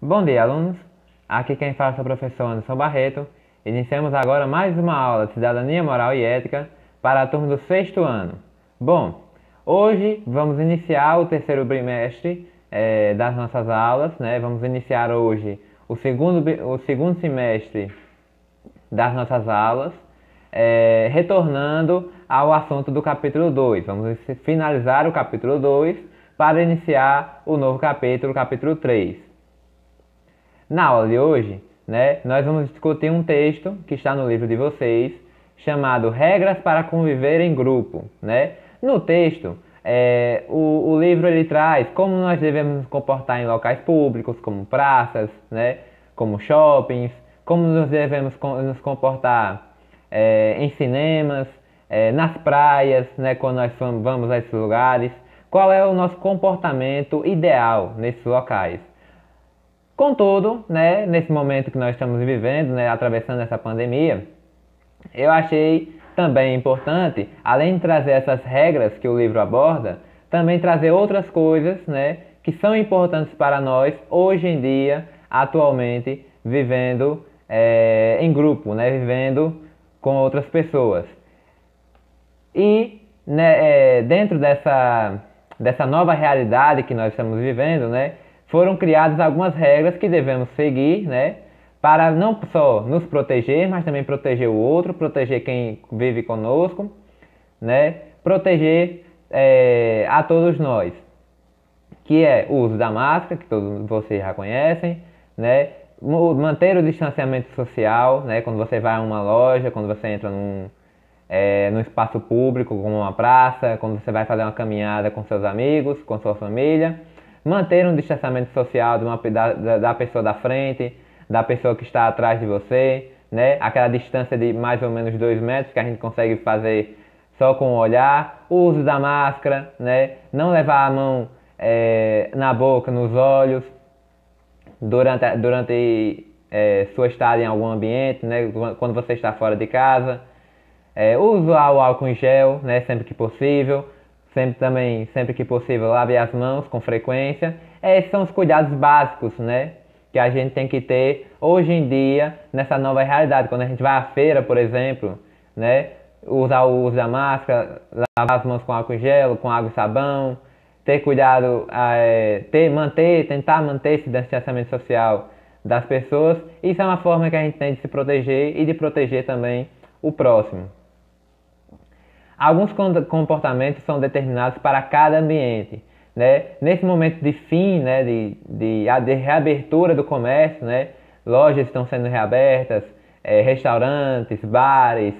Bom dia, alunos. Aqui quem fala é o professor Anderson Barreto. Iniciamos agora mais uma aula de Cidadania Moral e Ética para a turma do sexto ano. Bom, hoje vamos iniciar o terceiro bimestre das nossas aulas, né? Vamos iniciar hoje o segundo semestre das nossas aulas, retornando ao assunto do capítulo 2. Vamos finalizar o capítulo 2 para iniciar o novo capítulo, capítulo 3. Na aula de hoje, né, nós vamos discutir um texto que está no livro de vocês, chamado Regras para Conviver em Grupo. Né? No texto, o livro ele traz como nós devemos nos comportar em locais públicos, como praças, né, como shoppings, como nós devemos nos comportar em cinemas, nas praias, né, quando nós vamos a esses lugares, qual é o nosso comportamento ideal nesses locais. Contudo, né, nesse momento que nós estamos vivendo, né, atravessando essa pandemia, eu achei também importante, além de trazer essas regras que o livro aborda, também trazer outras coisas, né, que são importantes para nós hoje em dia, atualmente, vivendo em grupo, né, vivendo com outras pessoas. E né, dentro dessa nova realidade que nós estamos vivendo, né, foram criadas algumas regras que devemos seguir, né, para não só nos proteger, mas também proteger o outro, proteger quem vive conosco, né, proteger a todos nós, que é o uso da máscara, que todos vocês já conhecem, né, manter o distanciamento social, né, quando você vai a uma loja, quando você entra num espaço público, como uma praça, quando você vai fazer uma caminhada com seus amigos, com sua família, manter um distanciamento social da pessoa da frente, da pessoa que está atrás de você, né? Aquela distância de mais ou menos 2 metros que a gente consegue fazer só com o olhar, o uso da máscara, né? Não levar a mão na boca, nos olhos, durante sua estada em algum ambiente, né? Quando você está fora de casa. Usar o álcool em gel, né? Sempre que possível. Sempre que possível, lave as mãos com frequência. Esses são os cuidados básicos, né, que a gente tem que ter hoje em dia, nessa nova realidade. Quando a gente vai à feira, por exemplo, né, usar o uso da máscara, lavar as mãos com álcool em gel, com água e sabão, ter cuidado, tentar manter esse distanciamento social das pessoas. Isso é uma forma que a gente tem de se proteger e de proteger também o próximo. Alguns comportamentos são determinados para cada ambiente, né? Nesse momento de fim, né, de reabertura do comércio, né, lojas estão sendo reabertas, restaurantes, bares,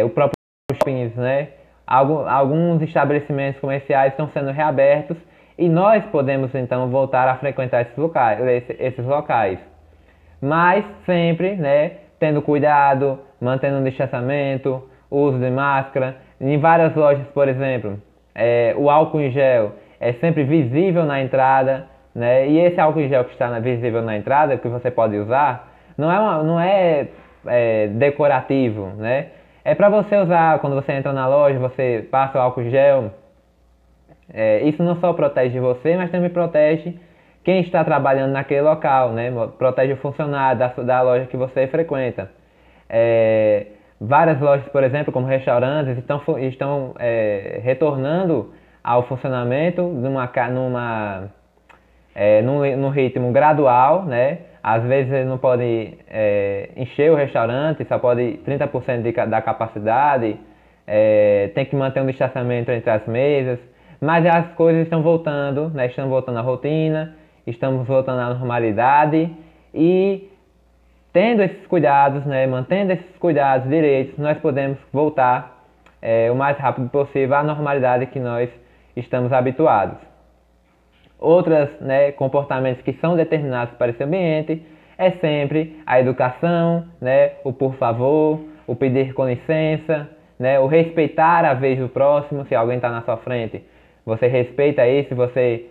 o próprio shoppings, né? Alguns estabelecimentos comerciais estão sendo reabertos e nós podemos então voltar a frequentar esses locais. Mas sempre, né, tendo cuidado, mantendo um distanciamento, uso de máscara. Em várias lojas, por exemplo, o álcool em gel é sempre visível na entrada, né? E esse álcool em gel que está visível na entrada, que você pode usar, não é decorativo, né? É para você usar quando você entra na loja, você passa o álcool em gel. Isso não só protege você, mas também protege quem está trabalhando naquele local, né? Protege o funcionário da loja que você frequenta. Várias lojas, por exemplo, como restaurantes, estão retornando ao funcionamento num ritmo gradual, né? Às vezes ele não pode encher o restaurante, só pode 30% da capacidade, tem que manter um distanciamento entre as mesas, mas as coisas estão voltando, né? Estão voltando à rotina, estamos voltando à normalidade e tendo esses cuidados, né, mantendo esses cuidados direitos, nós podemos voltar o mais rápido possível à normalidade que nós estamos habituados. Outros, né, comportamentos que são determinados para esse ambiente é sempre a educação, né, o por favor, o pedir com licença, né, o respeitar a vez do próximo. Se alguém está na sua frente, você respeita isso, você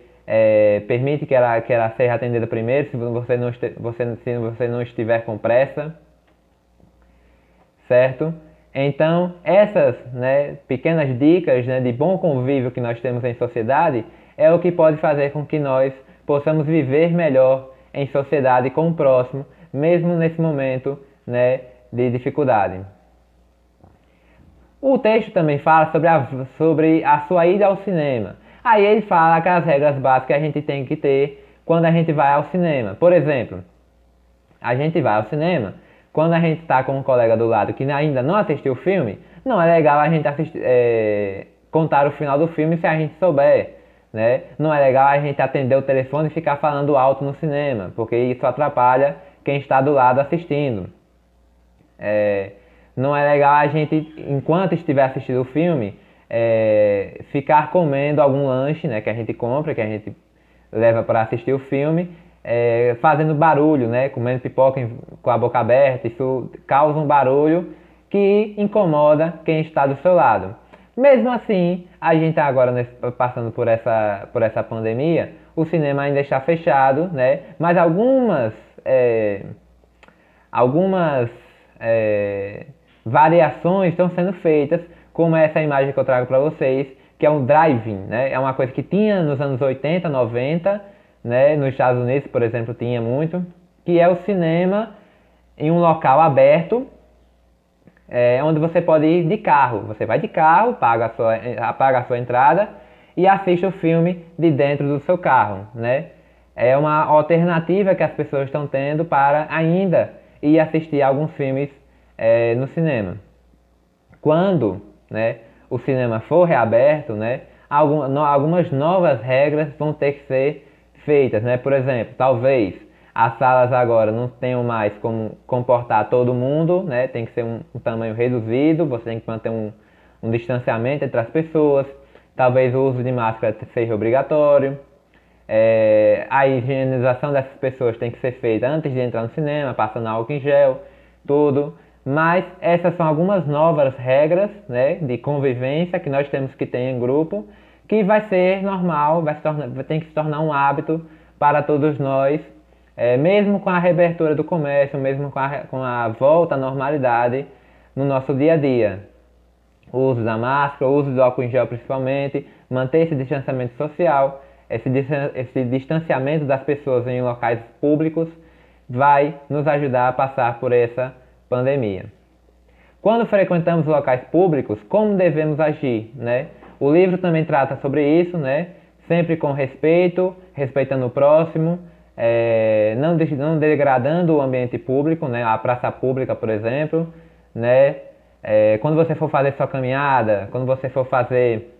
permite que ela seja atendida primeiro, se você não estiver com pressa, certo? Então, essas, né, pequenas dicas, né, de bom convívio que nós temos em sociedade é o que pode fazer com que nós possamos viver melhor em sociedade com o próximo, mesmo nesse momento, né, de dificuldade. O texto também fala sobre a sua ida ao cinema. Aí ele fala que as regras básicas que a gente tem que ter quando a gente vai ao cinema. Por exemplo, a gente vai ao cinema, quando a gente está com um colega do lado que ainda não assistiu o filme, não é legal a gente contar o final do filme se a gente souber, né? Não é legal a gente atender o telefone e ficar falando alto no cinema, porque isso atrapalha quem está do lado assistindo. Não é legal a gente, enquanto estiver assistindo o filme, ficar comendo algum lanche, né, que a gente compra, que a gente leva para assistir o filme, fazendo barulho, né, comendo pipoca com a boca aberta. Isso causa um barulho que incomoda quem está do seu lado. Mesmo assim, a gente está agora passando por essa pandemia, o cinema ainda está fechado, né, mas algumas variações estão sendo feitas, como essa imagem que eu trago para vocês, que é um drive-in, né? É uma coisa que tinha nos anos 80, 90, né? Nos Estados Unidos, por exemplo, tinha muito, que é o cinema em um local aberto, onde você pode ir de carro. Você vai de carro, paga a sua entrada e assiste o filme de dentro do seu carro, né? É uma alternativa que as pessoas estão tendo para ainda ir assistir alguns filmes no cinema. Quando, né, o cinema for reaberto, né, algumas novas regras vão ter que ser feitas, né? Por exemplo, talvez as salas agora não tenham mais como comportar todo mundo, né? Tem que ser um tamanho reduzido, você tem que manter um distanciamento entre as pessoas. Talvez o uso de máscara seja obrigatório. A higienização dessas pessoas tem que ser feita antes de entrar no cinema, passando álcool em gel, tudo. Mas essas são algumas novas regras, né, de convivência que nós temos que ter em grupo, que vai ser normal, tem que se tornar um hábito para todos nós, mesmo com a reabertura do comércio, mesmo com a volta à normalidade no nosso dia a dia. O uso da máscara, o uso do álcool em gel principalmente, manter esse distanciamento social, esse distanciamento das pessoas em locais públicos vai nos ajudar a passar por essa pandemia. Quando frequentamos locais públicos, como devemos agir, né? O livro também trata sobre isso, né? Sempre com respeito, respeitando o próximo, não degradando o ambiente público, né? A praça pública, por exemplo, né? Quando você for fazer sua caminhada, quando você for fazer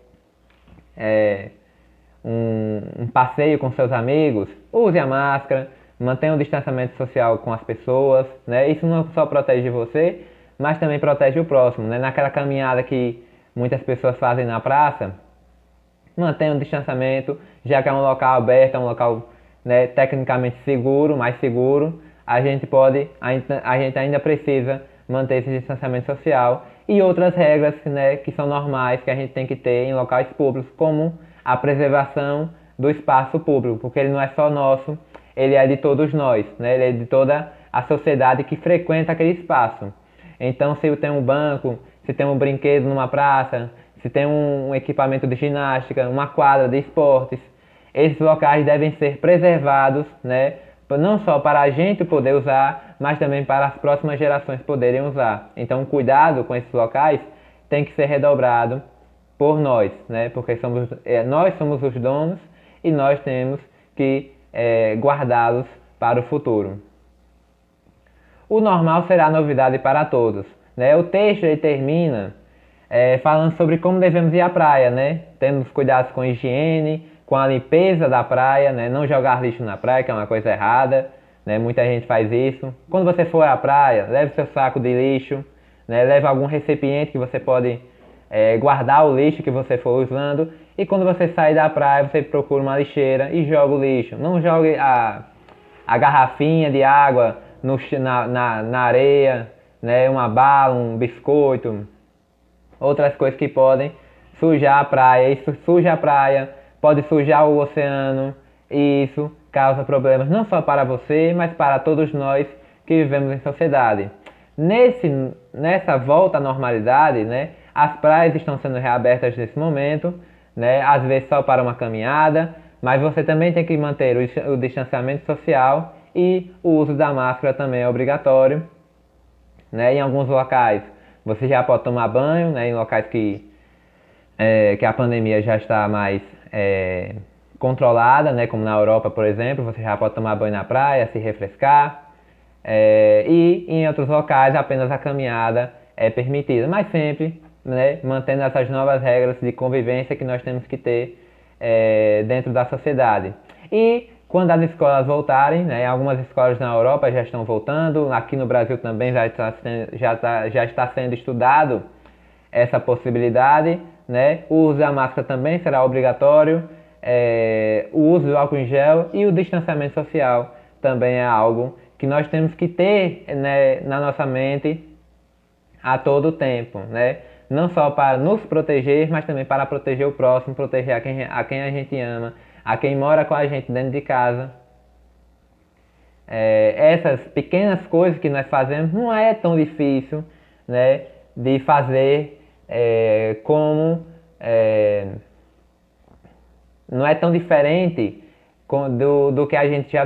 um passeio com seus amigos, use a máscara, mantenha o distanciamento social com as pessoas, né? Isso não só protege você, mas também protege o próximo, né? Naquela caminhada que muitas pessoas fazem na praça, mantenha o distanciamento, já que é um local aberto, é um local, né, tecnicamente seguro, mais seguro, a gente ainda precisa manter esse distanciamento social e outras regras, né, que são normais, que a gente tem que ter em locais públicos, como a preservação do espaço público, porque ele não é só nosso, ele é de todos nós, né? Ele é de toda a sociedade que frequenta aquele espaço. Então, se tem um banco, se tem um brinquedo numa praça, se tem um equipamento de ginástica, uma quadra de esportes, esses locais devem ser preservados, né? Não só para a gente poder usar, mas também para as próximas gerações poderem usar. Então, cuidado com esses locais tem que ser redobrado por nós, né? Porque nós somos os donos e nós temos que guardá-los para o futuro. O normal será novidade para todos, né? O texto ele termina falando sobre como devemos ir à praia, né? Tendo cuidados com a higiene, com a limpeza da praia, né? Não jogar lixo na praia, que é uma coisa errada, né? Muita gente faz isso. Quando você for à praia, leve seu saco de lixo, né? Leve algum recipiente que você pode guardar o lixo que você for usando. E quando você sair da praia, você procura uma lixeira e joga o lixo. Não jogue a garrafinha de água na areia, né? Uma bala, um biscoito, outras coisas que podem sujar a praia. Isso suja a praia, pode sujar o oceano e isso causa problemas não só para você, mas para todos nós que vivemos em sociedade. Nessa volta à normalidade, né? As praias estão sendo reabertas nesse momento, né? Às vezes só para uma caminhada, mas você também tem que manter o distanciamento social e o uso da máscara também é obrigatório, né? Em alguns locais você já pode tomar banho, né? Em locais que a pandemia já está mais controlada, né? Como na Europa, por exemplo, você já pode tomar banho na praia, se refrescar. E em outros locais apenas a caminhada é permitida, mas sempre, né, mantendo essas novas regras de convivência que nós temos que ter dentro da sociedade. E quando as escolas voltarem, né, algumas escolas na Europa já estão voltando, aqui no Brasil também já está sendo estudado essa possibilidade, né? O uso da máscara também será obrigatório, o uso do álcool em gel e o distanciamento social também é algo que nós temos que ter, né, na nossa mente a todo tempo, né? Não só para nos proteger, mas também para proteger o próximo, proteger a quem a gente ama, a quem mora com a gente dentro de casa. Essas pequenas coisas que nós fazemos não é tão difícil, né, de fazer, não é tão diferente do que a gente já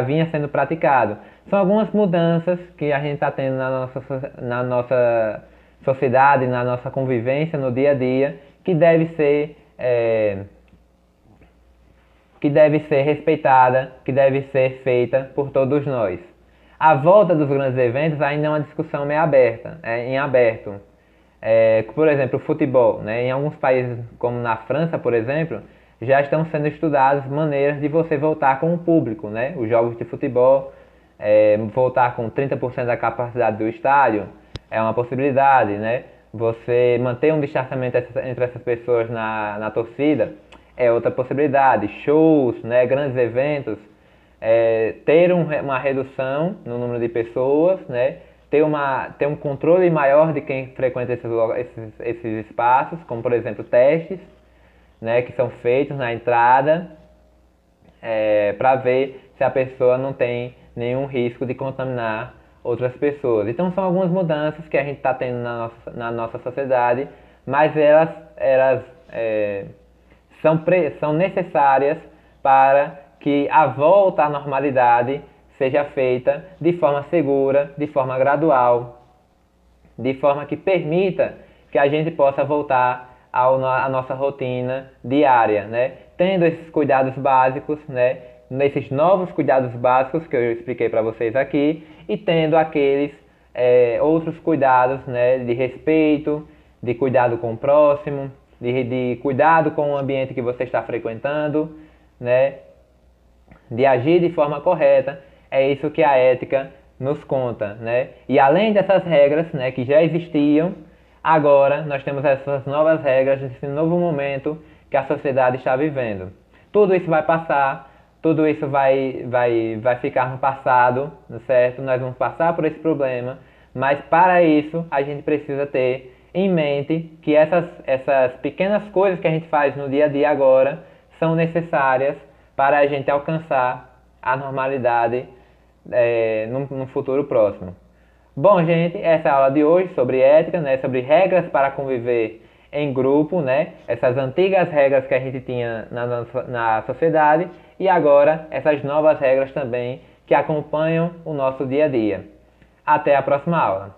vinha sendo praticado. São algumas mudanças que a gente está tendo na nossa sociedade, na nossa convivência, no dia a dia, que deve ser respeitada, que deve ser feita por todos nós. A volta dos grandes eventos ainda é uma discussão meio aberta, em aberto. Por exemplo, o futebol, né? Em alguns países, como na França, por exemplo, já estão sendo estudadas maneiras de você voltar com o público, né? Os jogos de futebol, voltar com 30% da capacidade do estádio é uma possibilidade, né? Você manter um distanciamento entre essas pessoas na torcida é outra possibilidade. Shows, né? Grandes eventos, ter uma redução no número de pessoas, né? Ter um controle maior de quem frequenta esses espaços, como por exemplo testes, né, que são feitos na entrada para ver se a pessoa não tem nenhum risco de contaminar outras pessoas. Então são algumas mudanças que a gente está tendo na nossa sociedade, mas elas são necessárias para que a volta à normalidade seja feita de forma segura, de forma gradual, de forma que permita que a gente possa voltar à nossa rotina diária, né? Tendo esses cuidados básicos, né? Nesses novos cuidados básicos que eu expliquei para vocês aqui, e tendo aqueles outros cuidados, né? De respeito, de cuidado com o próximo, de cuidado com o ambiente que você está frequentando, né? De agir de forma correta. É isso que a ética nos conta, né? E além dessas regras, né, que já existiam, agora nós temos essas novas regras nesse novo momento que a sociedade está vivendo. Tudo isso vai passar, tudo isso vai ficar no passado, certo? Nós vamos passar por esse problema, mas para isso a gente precisa ter em mente que essas pequenas coisas que a gente faz no dia a dia agora são necessárias para a gente alcançar a normalidade no futuro próximo. Bom, gente, essa é a aula de hoje sobre ética, né, sobre regras para conviver em grupo, né, essas antigas regras que a gente tinha na sociedade e agora essas novas regras também que acompanham o nosso dia a dia. Até a próxima aula.